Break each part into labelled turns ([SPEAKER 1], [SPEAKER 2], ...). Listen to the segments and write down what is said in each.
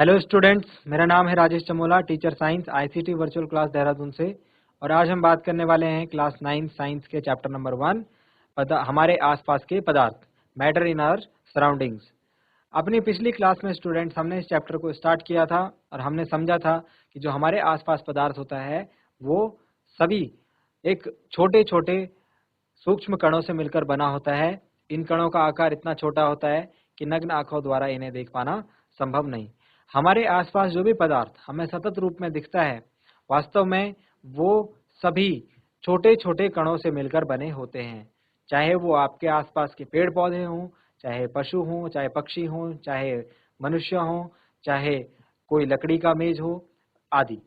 [SPEAKER 1] Hello students, मेरा नाम है Rajesh Chamola, teacher science ICT virtual class Dehradun से। और आज हम बात करने वाले हैं क्लास 9 साइंस के चैप्टर नंबर 1 हमारे आसपास के पदार्थ, मैटर इन आवर सराउंडिंग्स। अपनी पिछली क्लास में स्टूडेंट्स हमने इस चैप्टर को स्टार्ट किया था और हमने समझा था कि जो हमारे आसपास पदार्थ होता है वो सभी एक छोटे छोटे सूक्ष्म कणों से मिलकर बना होता है। इन कणों का आकार इतना छोटा होता है कि नग्न आंखों द्वारा इन्हें देख पाना संभव नहीं। हमारे आसपास जो भी पदार्थ हमें सतत रूप में दिखता है, वास्तव में वो सभी छोटे छोटे कणों से मिलकर बने होते हैं। चाहे वो आपके आसपास के पेड़ पौधे हों, चाहे पशु हों, चाहे पक्षी हों, चाहे मनुष्य हों, चाहे कोई लकड़ी का मेज हो आदि।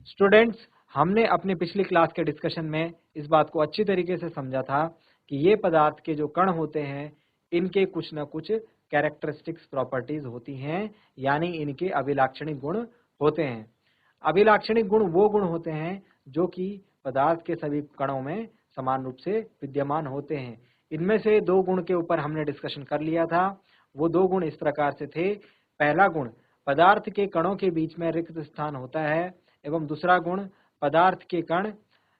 [SPEAKER 1] स्टूडेंट्स, हमने अपनी पिछली क्लास के डिस्कशन में इस बात को अच्छी तरीके से समझा था कि ये पदार्थ के जो कण होते हैं इनके कुछ न कुछ कैरेक्टरिस्टिक्स प्रॉपर्टीज होती हैं, यानी इनके अभिलाक्षणिक गुण होते हैं। अभिलाक्षणिक गुण वो गुण होते हैं जो कि पदार्थ के सभी कणों में समान रूप से विद्यमान होते हैं। इनमें से दो गुण के ऊपर हमने डिस्कशन कर लिया था। वो दो गुण इस प्रकार से थे। पहला गुण, पदार्थ के कणों के बीच में रिक्त स्थान होता है, एवं दूसरा गुण, पदार्थ के कण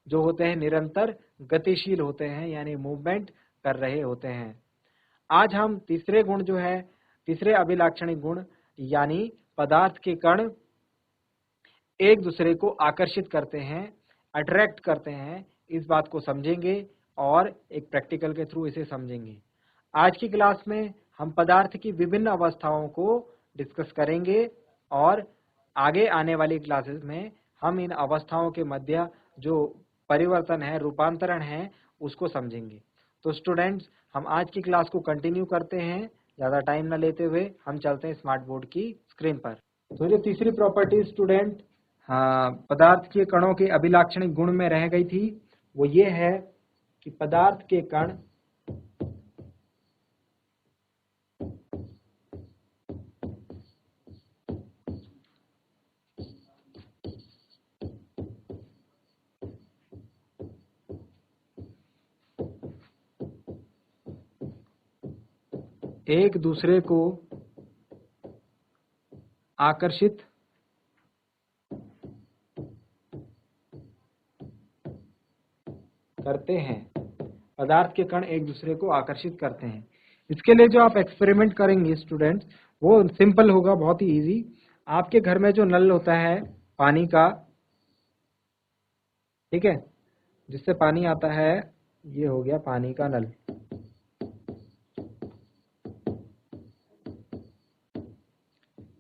[SPEAKER 1] जो होते हैं निरंतर गतिशील होते हैं, यानी मूवमेंट कर रहे होते हैं। आज हम तीसरे गुण जो है, तीसरे अभिलाक्षणिक गुण यानी पदार्थ के कण एक दूसरे को आकर्षित करते हैं, अट्रैक्ट करते हैं, इस बात को समझेंगे और एक प्रैक्टिकल के थ्रू इसे समझेंगे। आज की क्लास में हम पदार्थ की विभिन्न अवस्थाओं को डिस्कस करेंगे और आगे आने वाली क्लासेस में हम इन अवस्थाओं के मध्य जो परिवर्तन है, रूपांतरण है, उसको समझेंगे। तो स्टूडेंट्स, हम आज की क्लास को कंटिन्यू करते हैं। ज़्यादा टाइम न लेते हुए हम चलते हैं स्मार्ट बोर्ड की स्क्रीन पर। तो जो तीसरी प्रॉपर्टी स्टूडेंट पदार्थ के कणों के अभिलाक्षणिक गुण में रह गई थी, वो ये है कि पदार्थ के कण एक दूसरे को आकर्षित करते हैं। पदार्थ के कण एक दूसरे को आकर्षित करते हैं। इसके लिए जो आप एक्सपेरिमेंट करेंगे स्टूडेंट्स, वो सिंपल होगा, बहुत ही इजी। आपके घर में जो नल होता है पानी का, ठीक है, जिससे पानी आता है, ये हो गया पानी का नल।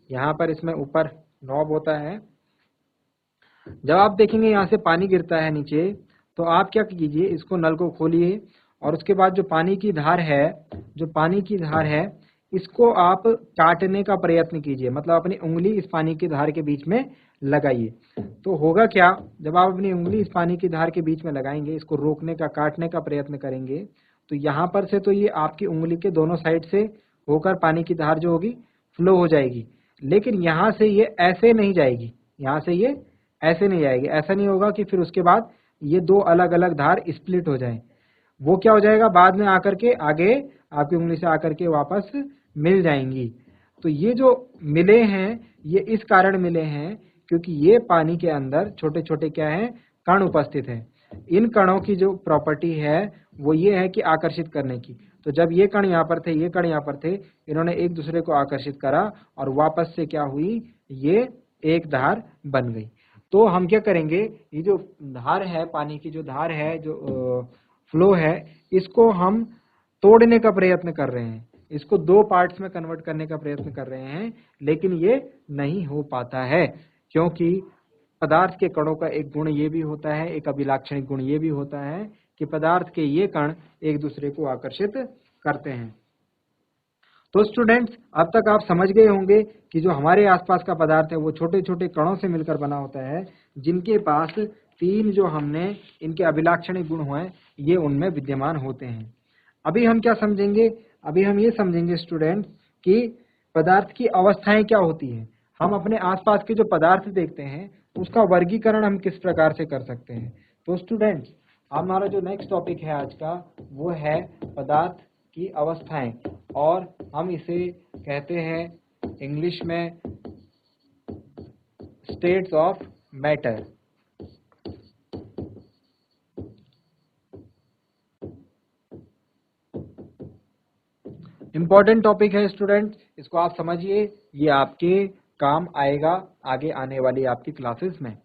[SPEAKER 1] यहाँ पर इसमें ऊपर नॉब होता है। जब आप देखेंगे यहाँ से पानी गिरता है नीचे, तो आप क्या कीजिए, इसको नल को खोलिए और उसके बाद जो पानी की धार है, इसको आप काटने का प्रयत्न कीजिए। मतलब अपनी उंगली इस पानी की धार के बीच में लगाइए। तो होगा क्या, जब आप अपनी उंगली इस पानी की धार के बीच में लगाएंगे, इसको रोकने का, काटने का प्रयत्न करेंगे, तो यहाँ पर से तो ये आपकी उंगली के दोनों साइड से होकर पानी की धार जो होगी फ्लो हो जाएगी। लेकिन यहाँ से ये ऐसे नहीं जाएगी, यहाँ से ये ऐसे नहीं जाएगी। ऐसा नहीं होगा कि फिर उसके बाद ये दो अलग अलग धार स्प्लिट हो जाए। वो क्या हो जाएगा, बाद में आकर के आगे आपकी उंगली से आकर के वापस मिल जाएंगी। तो ये जो मिले हैं, ये इस कारण मिले हैं क्योंकि ये पानी के अंदर छोटे छोटे क्या हैं, कण उपस्थित हैं। इन कणों की जो प्रॉपर्टी है वो ये है कि आकर्षित करने की। तो जब ये कण यहाँ पर थे, ये कण यहाँ पर थे, इन्होंने एक दूसरे को आकर्षित करा और वापस से क्या हुई, ये एक धार बन गई। तो हम क्या करेंगे, ये जो धार है, पानी की जो धार है, जो फ्लो है, इसको हम तोड़ने का प्रयत्न कर रहे हैं, इसको दो पार्ट्स में कन्वर्ट करने का प्रयत्न कर रहे हैं, लेकिन ये नहीं हो पाता है क्योंकि पदार्थ के कणों का एक गुण ये भी होता है, एक अभिलाक्षणिक गुण ये भी होता है कि पदार्थ के ये कण एक दूसरे को आकर्षित करते हैं। तो स्टूडेंट्स, अब तक आप समझ गए होंगे कि जो हमारे आसपास का पदार्थ है वो छोटे छोटे कणों से मिलकर बना होता है, जिनके पास तीन जो हमने इनके अभिलाक्षणिक गुण हुए ये उनमें विद्यमान होते हैं। अभी हम क्या समझेंगे, अभी हम ये समझेंगे स्टूडेंट्स कि पदार्थ की अवस्थाएं क्या होती हैं। हम अपने आसपास के जो पदार्थ देखते हैं उसका वर्गीकरण हम किस प्रकार से कर सकते हैं। तो स्टूडेंट्स, हमारा जो नेक्स्ट टॉपिक है आज का वो है पदार्थ की अवस्थाएं, और हम इसे कहते हैं इंग्लिश में states of matter. Important topic है स्टूडेंट, इसको आप समझिए, ये आपके काम आएगा आगे आने वाली आपकी क्लासेस में।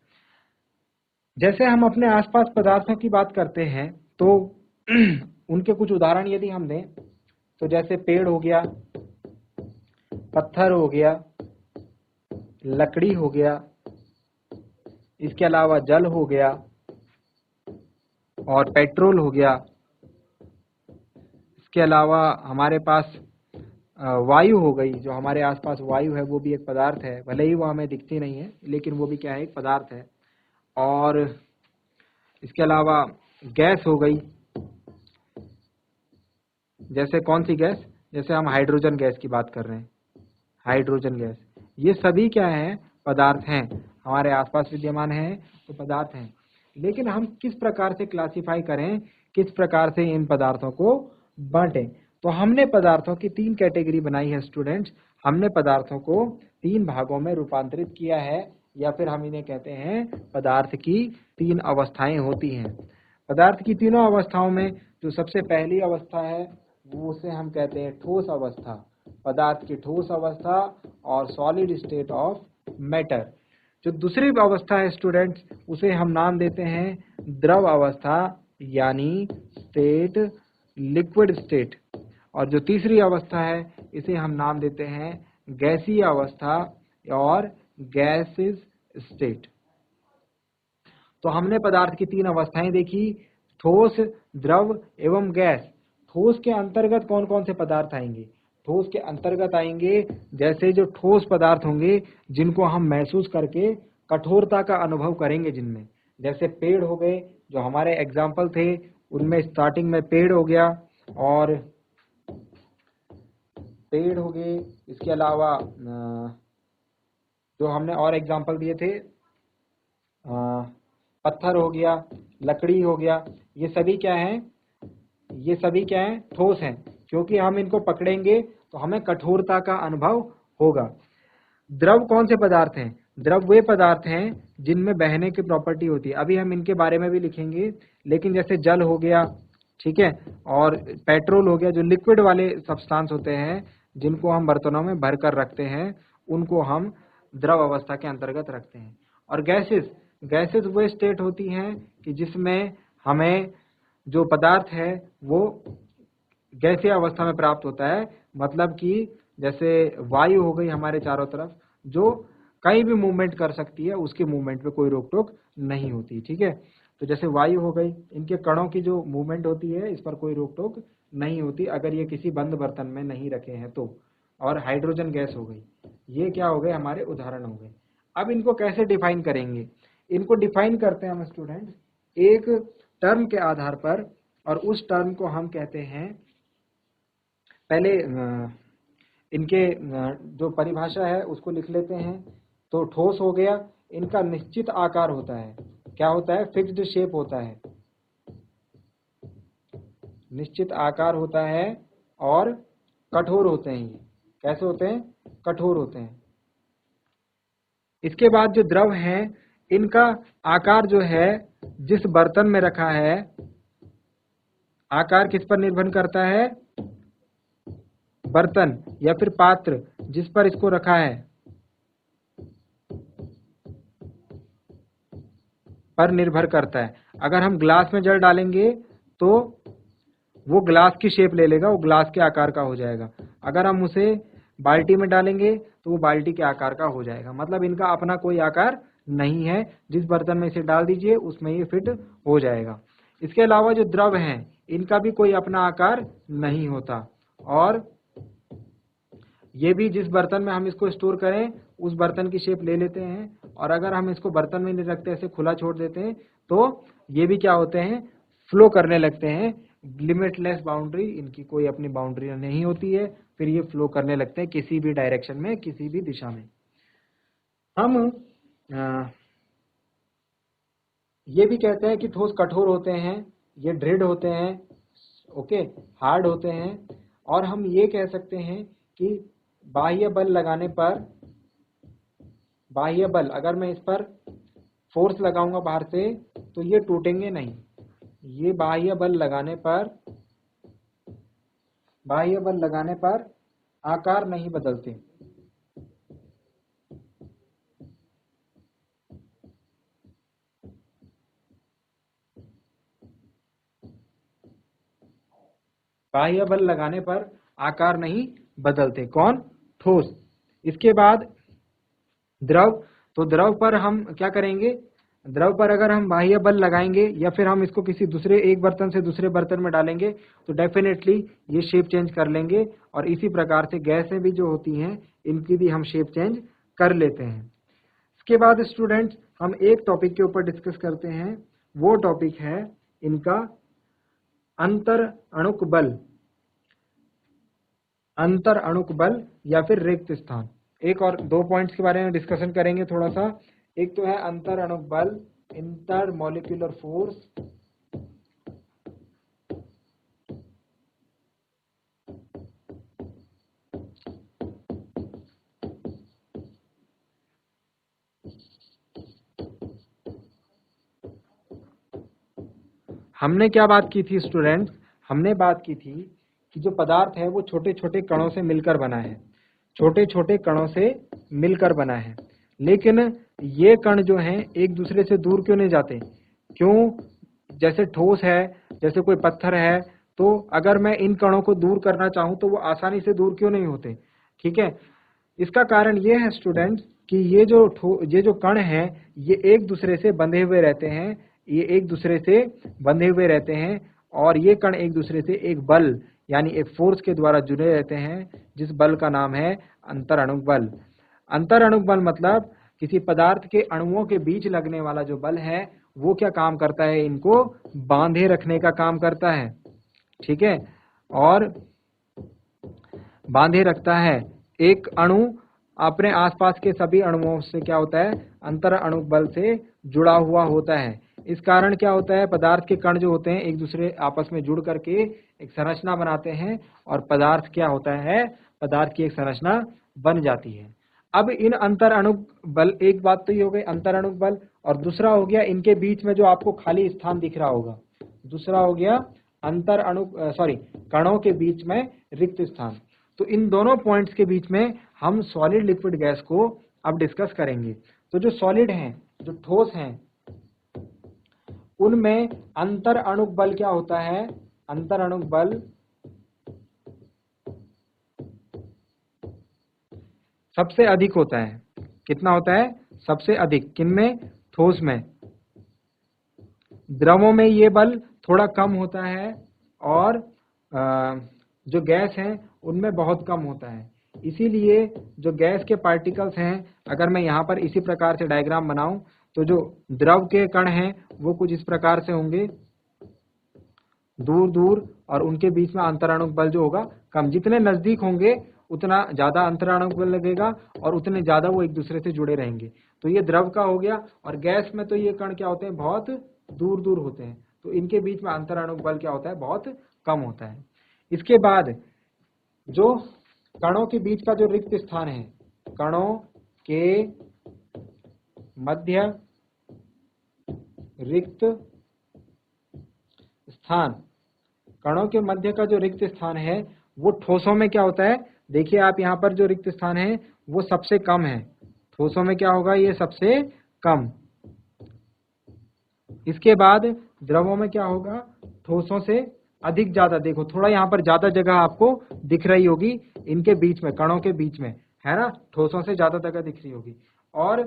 [SPEAKER 1] जैसे हम अपने आसपास पदार्थों की बात करते हैं तो उनके कुछ उदाहरण यदि हम दें तो जैसे पेड़ हो गया, पत्थर हो गया, लकड़ी हो गया, इसके अलावा जल हो गया और पेट्रोल हो गया। इसके अलावा हमारे पास वायु हो गई, जो हमारे आसपास वायु है वो भी एक पदार्थ है, भले ही वो हमें दिखती नहीं है लेकिन वो भी क्या है, एक पदार्थ है। और इसके अलावा गैस हो गई, जैसे कौन सी गैस, जैसे हम हाइड्रोजन गैस की बात कर रहे हैं, हाइड्रोजन गैस, ये सभी क्या है, पदार्थ हैं, हमारे आसपास विद्यमान हैं तो पदार्थ हैं। लेकिन हम किस प्रकार से क्लासिफाई करें, किस प्रकार से इन पदार्थों को बांटें, तो हमने पदार्थों की 3 कैटेगरी बनाई है स्टूडेंट्स। हमने पदार्थों को 3 भागों में रूपांतरित किया है, या फिर हम इन्हें कहते हैं पदार्थ की 3 अवस्थाएं होती हैं। पदार्थ की तीनों अवस्थाओं में जो सबसे पहली अवस्था है वो उसे हम कहते हैं ठोस अवस्था, पदार्थ की ठोस अवस्था और सॉलिड स्टेट ऑफ मैटर। जो दूसरी अवस्था है स्टूडेंट्स, उसे हम नाम देते हैं द्रव अवस्था, यानी स्टेट, लिक्विड स्टेट। और जो तीसरी अवस्था है इसे हम नाम देते हैं गैसीय अवस्था और गैसेस स्टेट। तो हमने पदार्थ की 3 अवस्थाएं देखी, ठोस, द्रव एवं गैस। ठोस के अंतर्गत कौन कौन से पदार्थ आएंगे, ठोस के अंतर्गत आएंगे जैसे जो ठोस पदार्थ होंगे जिनको हम महसूस करके कठोरता का अनुभव करेंगे, जिनमें जैसे पेड़ हो गए, जो हमारे एग्जाम्पल थे उनमें स्टार्टिंग में पेड़ हो गया और पेड़ हो गए। इसके अलावा जो हमने और एग्जाम्पल दिए थे, पत्थर हो गया, लकड़ी हो गया, ये सभी क्या हैं, ये सभी क्या हैं, ठोस हैं, क्योंकि हम इनको पकड़ेंगे तो हमें कठोरता का अनुभव होगा। द्रव कौन से पदार्थ हैं, द्रव वे पदार्थ हैं जिनमें बहने की प्रॉपर्टी होती है, अभी हम इनके बारे में भी लिखेंगे। लेकिन जैसे जल हो गया, ठीक है, और पेट्रोल हो गया, जो लिक्विड वाले सब्सटेंस होते हैं जिनको हम बर्तनों में भर कर रखते हैं, उनको हम द्रव अवस्था के अंतर्गत रखते हैं। और गैसेस, गैसेस वो स्टेट होती हैं कि जिसमें हमें जो पदार्थ है वो गैसीय अवस्था में प्राप्त होता है, मतलब कि जैसे वायु हो गई हमारे चारों तरफ, जो कहीं भी मूवमेंट कर सकती है, उसके मूवमेंट पे कोई रोक टोक नहीं होती, ठीक है। तो जैसे वायु हो गई, इनके कणों की जो मूवमेंट होती है इस पर कोई रोक टोक नहीं होती अगर ये किसी बंद बर्तन में नहीं रखे हैं तो। और हाइड्रोजन गैस हो गई, ये क्या हो गए, हमारे उदाहरण हो गए। अब इनको कैसे डिफाइन करेंगे, इनको डिफाइन करते हैं हम स्टूडेंट्स एक टर्म के आधार पर, और उस टर्म को हम कहते हैं, पहले इनके जो परिभाषा है उसको लिख लेते हैं। तो ठोस हो गया, इनका निश्चित आकार होता है, क्या होता है, फिक्स्ड शेप होता है, निश्चित आकार होता है, और कठोर होते हैं। ये कैसे होते हैं, कठोर होते हैं। इसके बाद जो द्रव हैं, इनका आकार जो है जिस बर्तन में रखा है, आकार किस पर निर्भर करता है, बर्तन या फिर पात्र जिस पर इसको रखा है पर निर्भर करता है। अगर हम ग्लास में जल डालेंगे तो वो ग्लास की शेप ले लेगा, वो ग्लास के आकार का हो जाएगा। अगर हम उसे बाल्टी में डालेंगे तो वो बाल्टी के आकार का हो जाएगा, मतलब इनका अपना कोई आकार नहीं है, जिस बर्तन में इसे डाल दीजिए उसमें ये फिट हो जाएगा। इसके अलावा जो द्रव हैं, इनका भी कोई अपना आकार नहीं होता, और ये भी जिस बर्तन में हम इसको स्टोर करें उस बर्तन की शेप ले लेते हैं, और अगर हम इसको बर्तन में नहीं रखते, ऐसे खुला छोड़ देते हैं, तो ये भी क्या होते हैं, फ्लो करने लगते हैं। लिमिटलेस बाउंड्री, इनकी कोई अपनी बाउंड्री नहीं होती है, फिर ये फ्लो करने लगते हैं किसी भी डायरेक्शन में, किसी भी दिशा में। हम ये भी कहते हैं कि ठोस कठोर होते हैं, ये दृढ़ होते हैं, ओके, हार्ड होते हैं। और हम ये कह सकते हैं कि बाह्य बल लगाने पर बाह्य बल, अगर मैं इस पर फोर्स लगाऊंगा बाहर से तो ये टूटेंगे नहीं। ये बाह्य बल लगाने पर आकार नहीं बदलते। बाह्य बल लगाने पर आकार नहीं बदलते। कौन? ठोस। इसके बाद द्रव, तो द्रव पर हम क्या करेंगे? द्रव पर अगर हम बाह्य बल लगाएंगे या फिर हम इसको किसी दूसरे एक बर्तन से दूसरे बर्तन में डालेंगे तो डेफिनेटली ये शेप चेंज कर लेंगे। और इसी प्रकार से गैसें भी जो होती हैं इनकी भी हम शेप चेंज कर लेते हैं। इसके बाद स्टूडेंट्स हम एक टॉपिक के ऊपर डिस्कस करते हैं, वो टॉपिक है इनका अंतर अणुक बल। अंतर अणुक बल या फिर रिक्त स्थान। एक और दो पॉइंट्स के बारे में डिस्कशन करेंगे थोड़ा सा। एक तो है अंतर अणुक बल, इंटर मॉलिक्यूलर फोर्स, हमने क्या बात की थी स्टूडेंट्स? हमने बात की थी कि जो पदार्थ है वो छोटे छोटे कणों से मिलकर बना है, छोटे छोटे कणों से मिलकर बना है। लेकिन ये कण जो हैं एक दूसरे से दूर क्यों नहीं जाते? क्यों? जैसे ठोस है, जैसे कोई पत्थर है, तो अगर मैं इन कणों को दूर करना चाहूं तो वो आसानी से दूर क्यों नहीं होते? ठीक है, इसका कारण ये है स्टूडेंट्स कि ये जो कण हैं ये एक दूसरे से बंधे हुए रहते हैं, ये एक दूसरे से बंधे हुए रहते हैं और ये कण एक दूसरे से एक बल यानी एक फोर्स के द्वारा जुड़े रहते हैं, जिस बल का नाम है अंतर अणुक बल। अंतर अणुक बल मतलब किसी पदार्थ के अणुओं के बीच लगने वाला जो बल है वो क्या काम करता है? इनको बांधे रखने का काम करता है। ठीक है, और बांधे रखता है। एक अणु अपने आसपास के सभी अणुओं से क्या होता है? अंतर अणुक बल से जुड़ा हुआ होता है। इस कारण क्या होता है? पदार्थ के कण जो होते हैं एक दूसरे आपस में जुड़ करके एक संरचना बनाते हैं और पदार्थ क्या होता है? पदार्थ की एक संरचना बन जाती है। अब इन अंतर अणुक बल, एक बात तो ये हो गई अंतर अणुक बल, और दूसरा हो गया इनके बीच में जो आपको खाली स्थान दिख रहा होगा, दूसरा हो गया अंतर अणुक कणों के बीच में रिक्त स्थान। तो इन दोनों पॉइंट्स के बीच में हम सॉलिड लिक्विड गैस को अब डिस्कस करेंगे। तो जो सॉलिड हैं, जो ठोस हैं, उनमें अंतर अणुक बल क्या होता है? अंतर अणुक बल सबसे अधिक होता है। कितना होता है? सबसे अधिक। किनमें? ठोस में। द्रवों में ये बल थोड़ा कम होता है और जो गैस हैं उनमें बहुत कम होता है। इसीलिए जो गैस के पार्टिकल्स हैं, अगर मैं यहाँ पर इसी प्रकार से डायग्राम बनाऊं तो जो द्रव के कण हैं वो कुछ इस प्रकार से होंगे, दूर दूर, और उनके बीच में अंतराणुक बल जो होगा कम। जितने नजदीक होंगे उतना ज्यादा अंतराणुक बल लगेगा और उतने ज्यादा वो एक दूसरे से जुड़े रहेंगे। तो ये द्रव का हो गया। और गैस में तो ये कण क्या होते हैं? बहुत दूर दूर होते हैं, तो इनके बीच में अंतराणुक बल क्या होता है? बहुत कम होता है। इसके बाद जो कणों के बीच का जो रिक्त स्थान है, कणों के मध्य रिक्त स्थान, कणों के मध्य का जो रिक्त स्थान है वो ठोसों में क्या होता है? देखिए आप यहाँ पर जो रिक्त स्थान है वो सबसे कम है। ठोसों में क्या होगा? ये सबसे कम। इसके बाद द्रवों में क्या होगा? ठोसों से अधिक ज्यादा। देखो थोड़ा यहाँ पर ज्यादा जगह आपको दिख रही होगी इनके बीच में, कणों के बीच में, है ना? ठोसों से ज्यादा जगह दिख रही होगी। और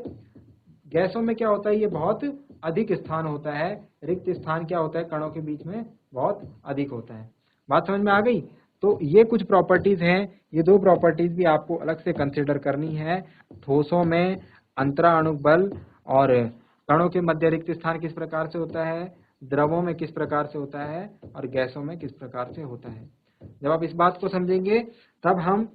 [SPEAKER 1] गैसों में क्या होता है? ये बहुत अधिक स्थान होता है। रिक्त स्थान क्या होता है? कणों के बीच में बहुत अधिक होता है। बात समझ में आ गई? तो ये कुछ प्रॉपर्टीज हैं, ये दो प्रॉपर्टीज भी आपको अलग से कंसिडर करनी है। ठोसों में अंतराणुक बल और कणों के मध्य रिक्त स्थान किस प्रकार से होता है, द्रवों में किस प्रकार से होता है और गैसों में किस प्रकार से होता है। जब आप इस बात को समझेंगे तब हम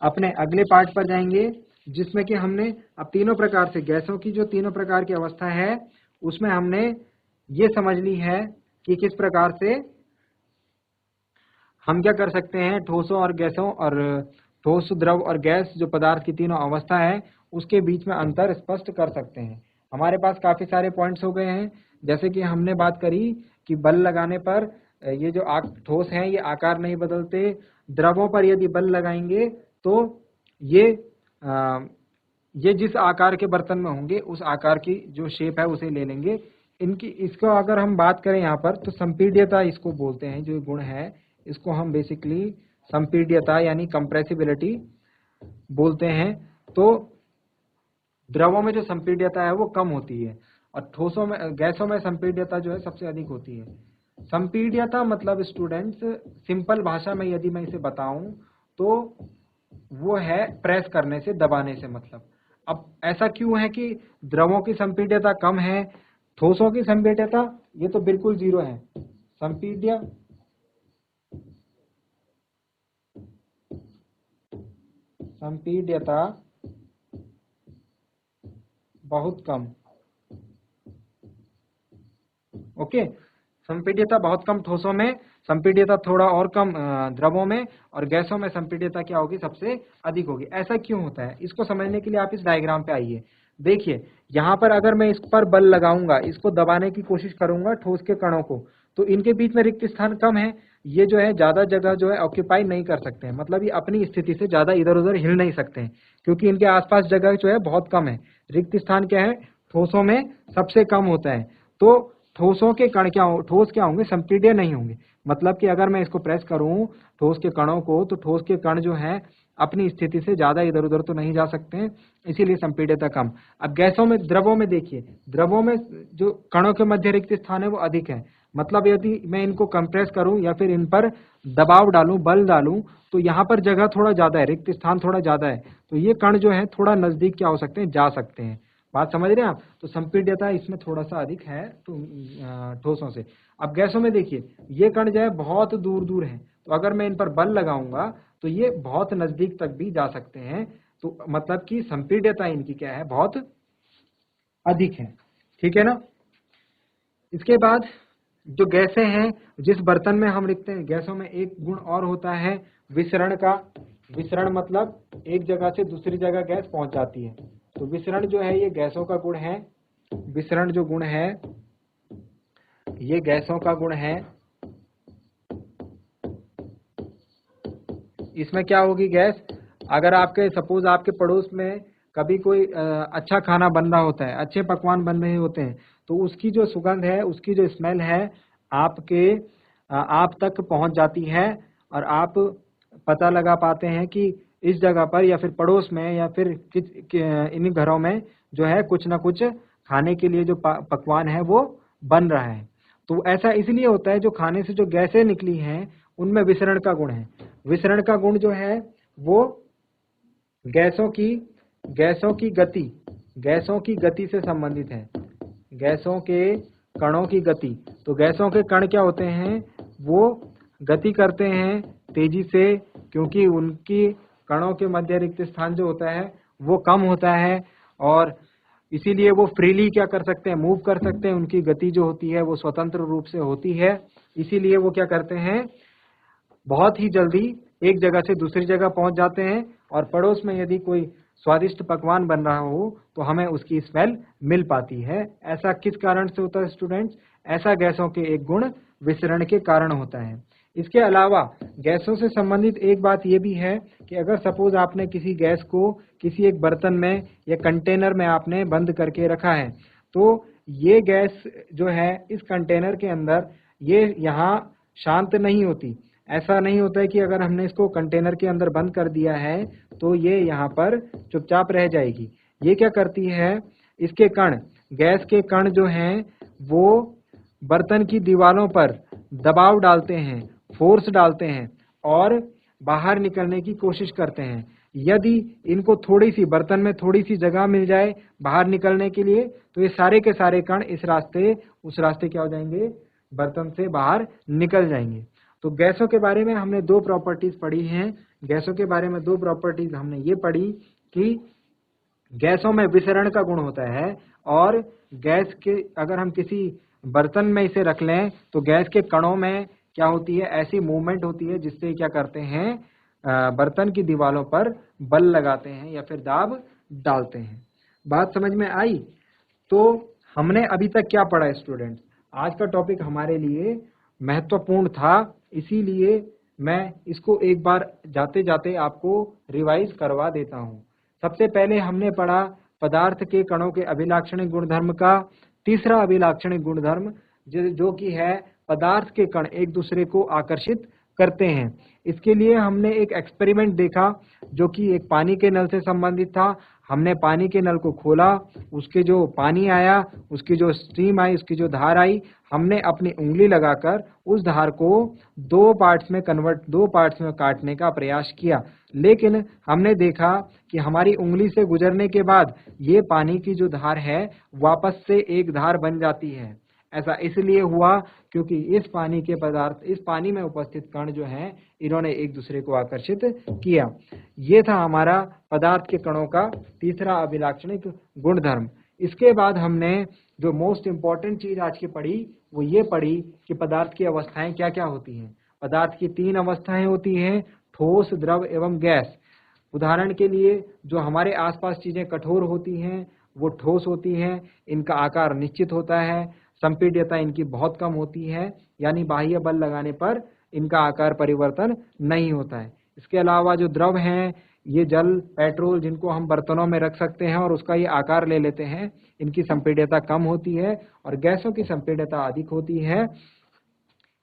[SPEAKER 1] अपने अगले पार्ट पर जाएंगे, जिसमें कि हमने अब तीनों प्रकार से गैसों की जो तीनों प्रकार की अवस्था है उसमें हमने ये समझ ली है कि किस प्रकार से हम क्या कर सकते हैं। ठोसों और गैसों और ठोस, द्रव और गैस जो पदार्थ की तीनों अवस्था है उसके बीच में अंतर स्पष्ट कर सकते हैं। हमारे पास काफी सारे पॉइंट्स हो गए हैं, जैसे कि हमने बात करी कि बल लगाने पर ये जो ठोस हैं ये आकार नहीं बदलते, द्रवों पर यदि बल लगाएंगे तो ये जिस आकार के बर्तन में होंगे उस आकार की जो शेप है उसे ले लेंगे। इसको अगर हम बात करें यहाँ पर तो संपीड्यता इसको बोलते हैं, जो गुण है इसको हम बेसिकली संपीड्यता यानी कंप्रेसिबिलिटी बोलते हैं। तो द्रवों में जो संपीड्यता है वो कम होती है और ठोसों में गैसों में संपीड्यता जो है सबसे अधिक होती है। संपीड्यता मतलब स्टूडेंट्स सिंपल भाषा में यदि मैं इसे बताऊं तो वो है प्रेस करने से, दबाने से मतलब। अब ऐसा क्यों है कि द्रवों की संपीड्यता कम है, ठोसों की संपीड्यता ये तो बिल्कुल जीरो है। संपीड्यता बहुत कम, ओके। संपीड्यता बहुत कम ठोसों में, संपीड्यता थोड़ा और कम द्रवों में, और गैसों में संपीड्यता क्या होगी, सबसे अधिक होगी। ऐसा क्यों होता है इसको समझने के लिए आप इस डायग्राम पे आइए। देखिए यहाँ पर अगर मैं इस पर बल लगाऊंगा, इसको दबाने की कोशिश करूंगा ठोस के कणों को, तो इनके बीच में रिक्त स्थान कम है, ये जो है ज्यादा जगह जो है ऑक्यूपाई नहीं कर सकते हैं, मतलब ये अपनी स्थिति से ज्यादा इधर उधर हिल नहीं सकते हैं, क्योंकि इनके आसपास जगह जो है बहुत कम है। रिक्त स्थान क्या है, ठोसों में सबसे कम होता है। तो ठोसों के कण ठोस क्या होंगे, संपीड्य नहीं होंगे। मतलब कि अगर मैं इसको प्रेस करूं ठोस के कणों को, तो ठोस के कण जो है अपनी स्थिति से ज्यादा इधर उधर तो नहीं जा सकते हैं, इसीलिए संपीड्यता कम। अब गैसों में, द्रवों में देखिए, द्रवों में जो कणों के मध्य रिक्त स्थान है वो अधिक है। मतलब यदि मैं इनको कंप्रेस करूं या फिर इन पर दबाव डालूं, बल डालूं, तो यहाँ पर जगह थोड़ा ज्यादा है, रिक्त स्थान थोड़ा ज्यादा है, तो ये कण जो है थोड़ा नजदीक क्या हो सकते हैं, जा सकते हैं। बात समझ रहे हैं आप? तो संपीड्यता इसमें थोड़ा सा अधिक है तो ठोसों से। अब गैसों में देखिए, ये कण जो है बहुत दूर दूर है, तो अगर मैं इन पर बल लगाऊंगा तो ये बहुत नजदीक तक भी जा सकते हैं। तो मतलब कि संपीड्यता इनकी क्या है, बहुत अधिक है। ठीक है ना? इसके बाद जो गैसें हैं, जिस बर्तन में हम लिखते हैं, गैसों में एक गुण और होता है विसरण का। विसरण मतलब एक जगह से दूसरी जगह गैस पहुंच जाती है, तो विसरण जो है ये गैसों का गुण है। विसरण जो गुण है ये गैसों का गुण है। इसमें क्या होगी गैस, अगर आपके सपोज आपके पड़ोस में कभी कोई अच्छा खाना बन रहा होता है, अच्छे पकवान बन रहे होते हैं, तो उसकी जो सुगंध है, उसकी जो स्मेल है आप तक पहुंच जाती है, और आप पता लगा पाते हैं कि इस जगह पर या फिर पड़ोस में या फिर इन घरों में जो है कुछ ना कुछ खाने के लिए जो पकवान है वो बन रहा है। तो ऐसा इसलिए होता है, जो खाने से जो गैसें निकली हैं उनमें विसरण का गुण है। विसरण का गुण जो है वो गैसों की गति से संबंधित है। गैसों के कणों की गति, तो गैसों के कण क्या होते हैं, वो गति करते हैं तेजी से, क्योंकि उनकी कणों के मध्य रिक्त स्थान जो होता है वो कम होता है, और इसीलिए वो फ्रीली क्या कर सकते हैं, मूव कर सकते हैं। उनकी गति जो होती है वो स्वतंत्र रूप से होती है, इसीलिए वो क्या करते हैं, बहुत ही जल्दी एक जगह से दूसरी जगह पहुंच जाते हैं। और पड़ोस में यदि कोई स्वादिष्ट पकवान बन रहा हो तो हमें उसकी स्मेल मिल पाती है। ऐसा किस कारण से होता है स्टूडेंट्स? ऐसा गैसों के एक गुण विसरण के कारण होता है। इसके अलावा गैसों से संबंधित एक बात यह भी है कि अगर सपोज आपने किसी गैस को किसी एक बर्तन में या कंटेनर में आपने बंद करके रखा है, तो ये गैस जो है इस कंटेनर के अंदर ये यहाँ शांत नहीं होती। ऐसा नहीं होता है कि अगर हमने इसको कंटेनर के अंदर बंद कर दिया है तो ये यहाँ पर चुपचाप रह जाएगी। ये क्या करती है, इसके कण, गैस के कण जो हैं वो बर्तन की दीवारों पर दबाव डालते हैं, फोर्स डालते हैं और बाहर निकलने की कोशिश करते हैं। यदि इनको थोड़ी सी, बर्तन में थोड़ी सी जगह मिल जाए बाहर निकलने के लिए, तो ये सारे के सारे कण इस रास्ते उस रास्ते क्या हो जाएंगे, बर्तन से बाहर निकल जाएंगे। तो गैसों के बारे में हमने दो प्रॉपर्टीज पढ़ी हैं। गैसों के बारे में दो प्रॉपर्टीज हमने ये पढ़ी कि गैसों में विसरण का गुण होता है, और गैस के अगर हम किसी बर्तन में इसे रख लें तो गैस के कणों में क्या होती है, ऐसी मूवमेंट होती है जिससे क्या करते हैं, बर्तन की दीवारों पर बल लगाते हैं या फिर दाब डालते हैं। बात समझ में आई? तो हमने अभी तक क्या पढ़ा है स्टूडेंट्स? आज का टॉपिक हमारे लिए महत्वपूर्ण था, इसीलिए मैं इसको एक बार जाते जाते आपको रिवाइज करवा देता हूँ। सबसे पहले हमने पढ़ा पदार्थ के कणों के अभिलाक्षणिक गुणधर्म का तीसरा अभिलाक्षणिक गुणधर्म जो कि है पदार्थ के कण एक दूसरे को आकर्षित करते हैं। इसके लिए हमने एक एक्सपेरिमेंट देखा जो कि एक पानी के नल से संबंधित था। हमने पानी के नल को खोला, उसके जो पानी आया, उसकी जो स्ट्रीम आई, उसकी जो धार आई, हमने अपनी उंगली लगाकर उस धार को दो पार्ट्स में काटने का प्रयास किया। लेकिन हमने देखा कि हमारी उंगली से गुजरने के बाद ये पानी की जो धार है वापस से एक धार बन जाती है। ऐसा इसलिए हुआ क्योंकि इस पानी में उपस्थित कण जो हैं इन्होंने एक दूसरे को आकर्षित किया। ये था हमारा पदार्थ के कणों का तीसरा अभिलाक्षणिक गुणधर्म। इसके बाद हमने जो मोस्ट इम्पॉर्टेंट चीज आज की पढ़ी वो ये पढ़ी कि पदार्थ की अवस्थाएं क्या क्या होती हैं। पदार्थ की 3 अवस्थाएं होती हैं, ठोस, द्रव एवं गैस। उदाहरण के लिए जो हमारे आसपास चीजें कठोर होती हैं वो ठोस होती हैं, इनका आकार निश्चित होता है, संपीड्यता इनकी बहुत कम होती है, यानी बाह्य बल लगाने पर इनका आकार परिवर्तन नहीं होता है। इसके अलावा जो द्रव हैं, ये जल, पेट्रोल जिनको हम बर्तनों में रख सकते हैं और उसका ये आकार ले लेते हैं, इनकी संपीड्यता कम होती है और गैसों की संपीड्यता अधिक होती है।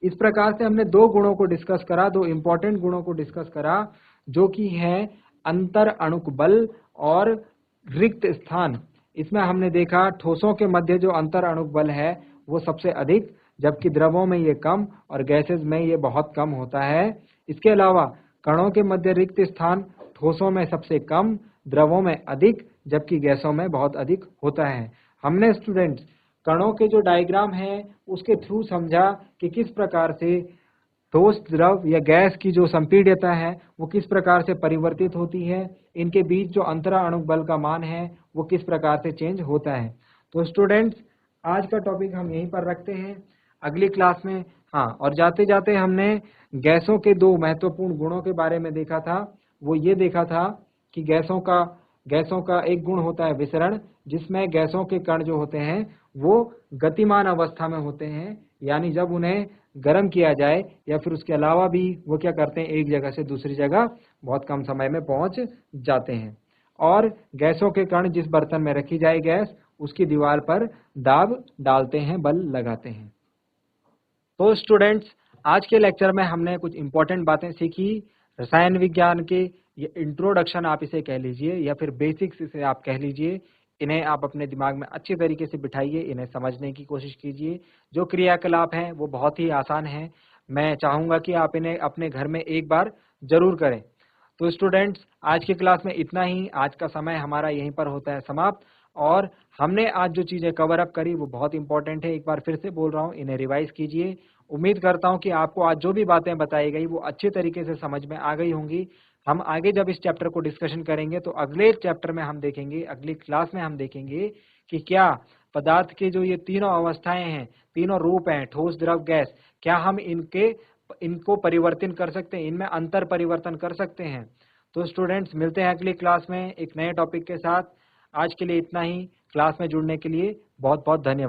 [SPEAKER 1] इस प्रकार से हमने दो गुणों को डिस्कस करा, दो इंपॉर्टेंट गुणों को डिस्कस करा जो कि है अंतर अणुक बल और रिक्त स्थान। इसमें हमने देखा ठोसों के मध्य जो अंतर अणुक बल है वो सबसे अधिक, जबकि द्रवों में ये कम और गैसेज में ये बहुत कम होता है। इसके अलावा कणों के मध्य रिक्त स्थान ठोसों में सबसे कम, द्रवों में अधिक, जबकि गैसों में बहुत अधिक होता है। हमने स्टूडेंट्स कणों के जो डायग्राम है उसके थ्रू समझा कि किस प्रकार से ठोस, द्रव या गैस की जो संपीड्यता है वो किस प्रकार से परिवर्तित होती है, इनके बीच जो अंतरा अणुक बल का मान है वो किस प्रकार से चेंज होता है। तो स्टूडेंट्स आज का टॉपिक हम यहीं पर रखते हैं। अगली क्लास में और जाते जाते हमने गैसों के दो महत्वपूर्ण गुणों के बारे में देखा था। वो ये देखा था कि गैसों का एक गुण होता है विसरण, जिसमें गैसों के कण जो होते हैं वो गतिमान अवस्था में होते हैं, यानी जब उन्हें गर्म किया जाए या फिर उसके अलावा भी वो क्या करते हैं, एक जगह से दूसरी जगह बहुत कम समय में पहुंच जाते हैं। और गैसों के कण जिस बर्तन में रखी जाए गैस, उसकी दीवार पर दाब डालते हैं, बल लगाते हैं। तो स्टूडेंट्स आज के लेक्चर में हमने कुछ इंपॉर्टेंट बातें सीखी। रसायन विज्ञान के ये इंट्रोडक्शन आप इसे कह लीजिए या फिर बेसिक्स इसे आप कह लीजिए, इन्हें आप अपने दिमाग में अच्छी तरीके से बिठाइए, इन्हें समझने की कोशिश कीजिए। जो क्रियाकलाप हैं वो बहुत ही आसान हैं। मैं चाहूँगा कि आप इन्हें अपने घर में एक बार जरूर करें। तो स्टूडेंट्स आज की क्लास में इतना ही। आज का समय हमारा यहीं पर होता है समाप्त। और हमने आज जो चीज़ें कवर अप करी वो बहुत इंपॉर्टेंट है। एक बार फिर से बोल रहा हूँ, इन्हें रिवाइज कीजिए। उम्मीद करता हूँ कि आपको आज जो भी बातें बताई गई वो अच्छे तरीके से समझ में आ गई होंगी। हम आगे जब इस चैप्टर को डिस्कशन करेंगे तो अगले चैप्टर में हम देखेंगे, अगली क्लास में हम देखेंगे कि क्या पदार्थ के जो ये तीनों अवस्थाएं हैं, तीनों रूप हैं, ठोस, द्रव, गैस, क्या हम इनको परिवर्तन कर सकते हैं, इनमें अंतर परिवर्तन कर सकते हैं। तो स्टूडेंट्स मिलते हैं अगली क्लास में एक नए टॉपिक के साथ। आज के लिए इतना ही। क्लास में जुड़ने के लिए बहुत बहुत धन्यवाद।